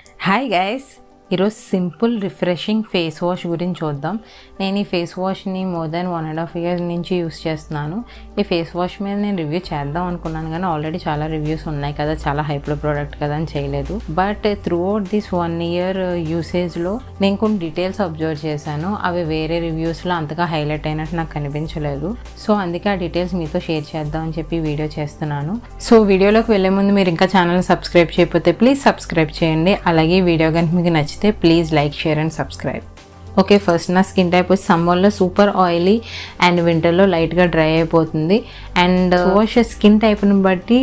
Hi guys, ఈరోజు simple refreshing face wash గురించి చూద్దాం. నేను ఈ ఫేస్ వాష్ని మోర్ దెన్ 1.5 years నుంచి యూస్ చేస్తున్నాను. ఈ ఫేస్ వాష్ మీద నేను రివ్యూ చేద్దాం అనుకున్నాను, కానీ ఆల్రెడీ చాలా రివ్యూస్ ఉన్నాయి కదా, చాలా హైప్లో ప్రోడక్ట్ కదా అని చేయలేదు. But through out this 1 year యూసేజ్లో నేను కొన్ని డీటెయిల్స్ అబ్జర్వ్ చేశాను. అవి వేరే రివ్యూస్లో అంతగా హైలైట్ అయినట్టు నాకు కనిపించలేదు. సో అందుకే ఆ డీటెయిల్స్ మీతో షేర్ చేద్దాం అని చెప్పి వీడియో చేస్తున్నాను. సో వీడియోలోకి వెళ్ళే ముందు మీరు ఇంకా ఛానల్ని సబ్స్క్రైబ్ చేయకపోతే ప్లీజ్ సబ్స్క్రైబ్ చేయండి. అలాగే వీడియో కనుక మీకు నచ్చితే please like, share and subscribe. Okay, first నా స్కిన్ టైప్ వచ్చి సమ్మర్లో సూపర్ ఆయిలీ అండ్ వింటర్లో లైట్గా డ్రై అయిపోతుంది. అండ్ వాష్ స్కిన్ టైప్ని బట్టి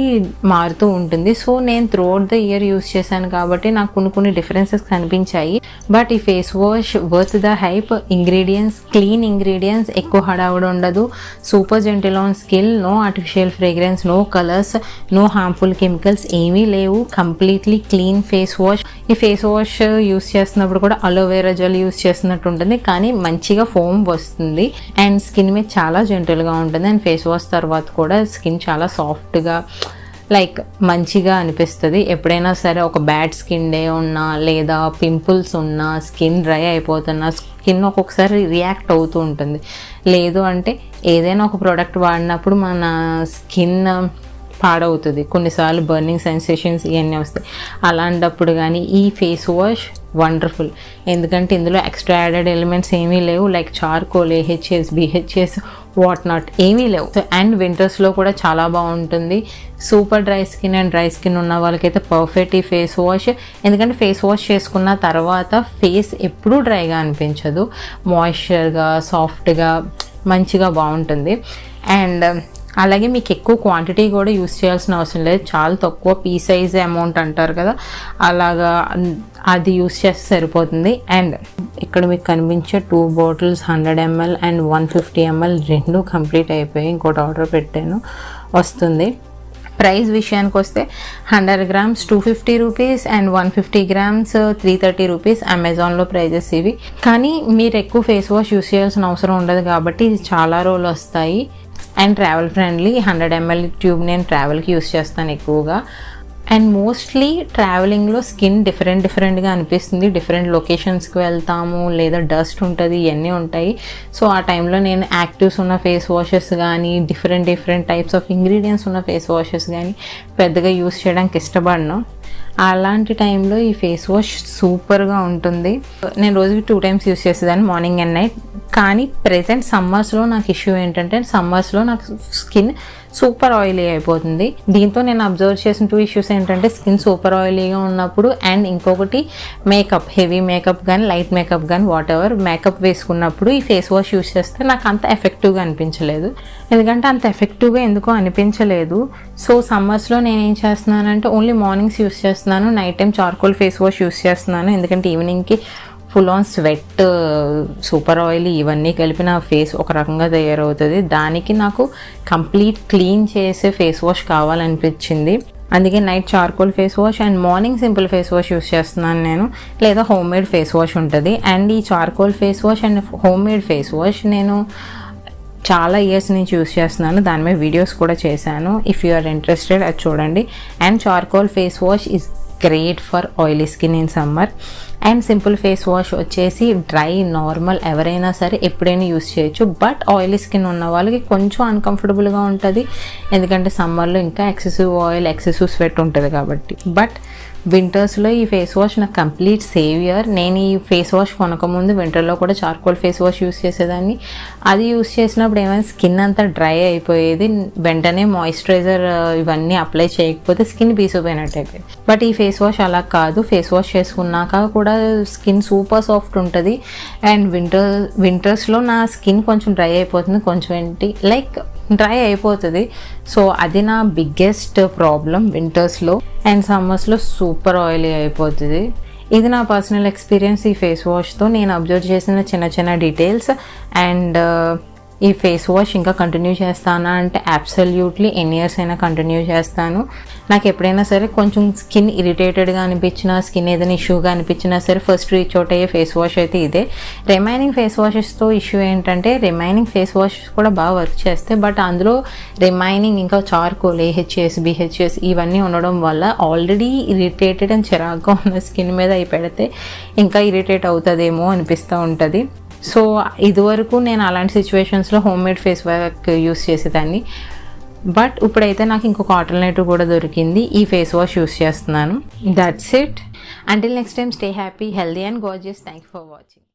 మారుతూ ఉంటుంది. సో నేను throughout the year use చేశాను కాబట్టి నాకు కొన్ని డిఫరెన్సెస్ కనిపించాయి. బట్ ఈ face wash worth the hype. Ingredients clean ingredients, ఎక్కువ హడావుడు ఉండదు, super gentle on skin, no artificial fragrance, no colours, no harmful chemicals ఏమీ లేవు. Completely clean face wash. ఈ ఫేస్ వాష్ యూస్ చేస్తున్నప్పుడు కూడా అలోవెరా జెల్ యూస్ చేస్తున్నట్టు ఉంటుంది, కానీ మంచిగా ఫోమ్ వస్తుంది అండ్ స్కిన్ మీద చాలా జెంటల్గా ఉంటుంది. అండ్ ఫేస్ వాష్ తర్వాత కూడా స్కిన్ చాలా సాఫ్ట్గా లైక్ మంచిగా అనిపిస్తుంది. ఎప్పుడైనా సరే ఒక బ్యాడ్ స్కిన్ డే ఉన్నా లేదా పింపుల్స్ ఉన్నా, స్కిన్ డ్రై అయిపోతున్నా, స్కిన్ ఒక్కొక్కసారి రియాక్ట్ అవుతూ ఉంటుంది. లేదు అంటే ఏదైనా ఒక ప్రోడక్ట్ వాడినప్పుడు మన స్కిన్ పాడవుతుంది, కొన్నిసార్లు బర్నింగ్ సెన్సేషన్స్ ఇవన్నీ వస్తాయి. అలాంటప్పుడు కానీ ఈ ఫేస్ వాష్ వండర్ఫుల్. ఎందుకంటే ఇందులో ఎక్స్ట్రా యాడెడ్ ఎలిమెంట్స్ ఏమీ లేవు, like charcoal, AHAs, BHAs, what not ఏమీ లేవు. అండ్ వింటర్స్లో కూడా చాలా బాగుంటుంది. Super dry skin and dry skin ఉన్న వాళ్ళకైతే పర్ఫెక్ట్ ఈ ఫేస్ వాష్. ఎందుకంటే ఫేస్ వాష్ చేసుకున్న తర్వాత ఫేస్ ఎప్పుడూ డ్రైగా అనిపించదు, మాయిశ్చర్గా సాఫ్ట్గా మంచిగా బాగుంటుంది. అండ్ అలాగే మీకు ఎక్కువ క్వాంటిటీ కూడా యూస్ చేయాల్సిన అవసరం లేదు, చాలా తక్కువ పీ సైజ్ అమౌంట్ అంటారు కదా, అలాగా అది యూస్ చేస్తే సరిపోతుంది. అండ్ ఇక్కడ మీకు కనిపించే 2 bottles 100 ml అండ్ 150 ml రెండు కంప్లీట్ అయిపోయి ఇంకోటి ఆర్డర్ పెట్టాను, వస్తుంది. ప్రైస్ విషయానికి వస్తే 100 grams 250 rupees and 150 grams 330 rupees. అమెజాన్లో ప్రైజెస్ ఇవి. కానీ మీరు ఎక్కువ ఫేస్ వాష్ యూస్ చేయాల్సిన అవసరం ఉండదు కాబట్టి ఇది చాలా రోజులు వస్తాయి. And travel friendly. 100 ml tube నేను ట్రావెల్కి యూస్ చేస్తాను ఎక్కువగా. అండ్ మోస్ట్లీ ట్రావెలింగ్లో స్కిన్ డిఫరెంట్గా అనిపిస్తుంది. డిఫరెంట్ లొకేషన్స్కి వెళ్తాము లేదా డస్ట్ ఉంటుంది, ఇవన్నీ ఉంటాయి. సో ఆ టైంలో నేను యాక్టివ్స్ ఉన్న ఫేస్ వాషెస్ కానీ డిఫరెంట్ టైప్స్ ఆఫ్ ఇంగ్రీడియంట్స్ ఉన్న ఫేస్ వాషెస్ కానీ పెద్దగా యూస్ చేయడానికి ఇష్టపడను. అలాంటి టైంలో ఈ ఫేస్ వాష్ సూపర్గా ఉంటుంది. నేను రోజుకి 2 times యూస్ చేసేదాన్ని, మార్నింగ్ అండ్ నైట్. కానీ ప్రెజెంట్ సమ్మర్స్లో నాకు ఇష్యూ ఏంటంటే సమ్మర్స్లో నాకు స్కిన్ సూపర్ ఆయిలీ అయిపోతుంది. దీంతో నేను అబ్జర్వ్ చేసిన 2 issues ఏంటంటే స్కిన్ సూపర్ ఆయిలీగా ఉన్నప్పుడు అండ్ ఇంకొకటి మేకప్, హెవీ మేకప్ కానీ లైట్ మేకప్ కానీ వాట్ ఎవర్ మేకప్ వేసుకున్నప్పుడు ఈ ఫేస్ వాష్ యూస్ చేస్తే నాకు అంత ఎఫెక్టివ్గా అనిపించలేదు. ఎందుకంటే అంత ఎఫెక్టివ్గా ఎందుకో అనిపించలేదు. సో సమ్మర్స్లో నేను ఏం చేస్తున్నానంటే ఓన్లీ మార్నింగ్స్ యూస్ చేస్తున్నాను, night time charcoal face wash use చేస్తున్నాను. ఎందుకంటే ఈవినింగ్కి full on sweat, super oil ఇవన్నీ కలిపి నా ఫేస్ ఒక రకంగా తయారవుతుంది. దానికి నాకు కంప్లీట్ క్లీన్ చేసే ఫేస్ వాష్ కావాలనిపించింది. అందుకే night charcoal face wash and morning simple face wash use చేస్తున్నాను నేను, లేదా హోమ్ మేడ్ ఫేస్ వాష్ ఉంటుంది. అండ్ ఈ charcoal face wash and homemade face wash నేను చాలా ఇయర్స్ నుంచి యూస్ చేస్తున్నాను, దాని మీద వీడియోస్ కూడా చేశాను. ఇఫ్ యూ ఆర్ ఇంట్రెస్టెడ్ అది చూడండి. And charcoal face wash is great for oily skin in summer. And simple face wash వచ్చేసి డ్రై, నార్మల్ ఎవరైనా సరే ఎప్పుడైనా యూస్ చేయొచ్చు. బట్ ఆయిలీ స్కిన్ ఉన్న వాళ్ళకి కొంచెం అన్కంఫర్టబుల్గా ఉంటుంది, ఎందుకంటే సమ్మర్లో ఇంకా ఎక్సెసివ్ ఆయిల్, ఎక్సెసివ్ స్వెట్ ఉంటుంది కాబట్టి. బట్ వింటర్స్లో ఈ ఫేస్ వాష్ నాకు కంప్లీట్ సేవియర్. నేను ఈ ఫేస్ వాష్ కొనకముందు వింటర్లో కూడా చార్కోల్ ఫేస్ వాష్ యూస్ చేసేదాన్ని. అది యూస్ చేసినప్పుడు ఏమైనా స్కిన్ అంతా డ్రై అయిపోయేది, వెంటనే మాయిశ్చరైజర్ ఇవన్నీ అప్లై చేయకపోతే స్కిన్ పీసిపోయినట్టు అయిపోయింది. బట్ ఈ ఫేస్ వాష్ అలా కాదు, ఫేస్ వాష్ చేసుకున్నాక కూడా స్కిన్ సూపర్ సాఫ్ట్ ఉంటుంది. అండ్ వింటర్స్లో నా స్కిన్ కొంచెం డ్రై అయిపోతుంది, కొంచెం ఏంటి లైక్ డ్రై అయిపోతుంది. సో అది నా బిగ్గెస్ట్ ప్రాబ్లం వింటర్స్లో. అండ్ సమ్మర్స్లో సూపర్ ఆయిలీ అయిపోతుంది. ఇది నా పర్సనల్ ఎక్స్పీరియన్స్ ఈ ఫేస్ వాష్తో. నేను అబ్జర్వ్ చేసిన చిన్న డీటెయిల్స్. అండ్ ఈ ఫేస్ వాష్ ఇంకా కంటిన్యూ చేస్తానా అంటే అబ్సల్యూట్లీ ఎన్ని ఇయర్స్ అయినా కంటిన్యూ చేస్తాను. నాకు ఎప్పుడైనా సరే కొంచెం స్కిన్ ఇరిటేటెడ్గా అనిపించినా, స్కిన్ ఏదైనా ఇష్యూగా అనిపించినా సరే ఫస్ట్ రీచ్ అవుట్ అయ్యే ఫేస్ వాష్ అయితే ఇదే. రిమైనింగ్ ఫేస్ వాషెస్తో ఇష్యూ ఏంటంటే రిమైనింగ్ ఫేస్ వాషెస్ కూడా బాగా వర్క్ చేస్తాయి, బట్ అందులో రిమైనింగ్ ఇంకా చార్కోల్, AHAs, BHAs ఇవన్నీ ఉండడం వల్ల ఆల్రెడీ ఇరిటేటెడ్ అండ్ చిరాగ్గా ఉన్న స్కిన్ మీద అవి పెడితే ఇంకా ఇరిటేట్ అవుతుందేమో అనిపిస్తూ ఉంటుంది. సో ఇదివరకు నేను అలాంటి సిచ్యువేషన్స్లో home made face wash use చేసేదాన్ని, బట్ ఇప్పుడైతే నాకు ఇంకొక ఆల్టర్నేటివ్ కూడా దొరికింది. ఈ ఫేస్ వాష్ యూస్ చేస్తున్నాను. That's it. Until next time, stay happy, healthy and gorgeous. Thank you for watching.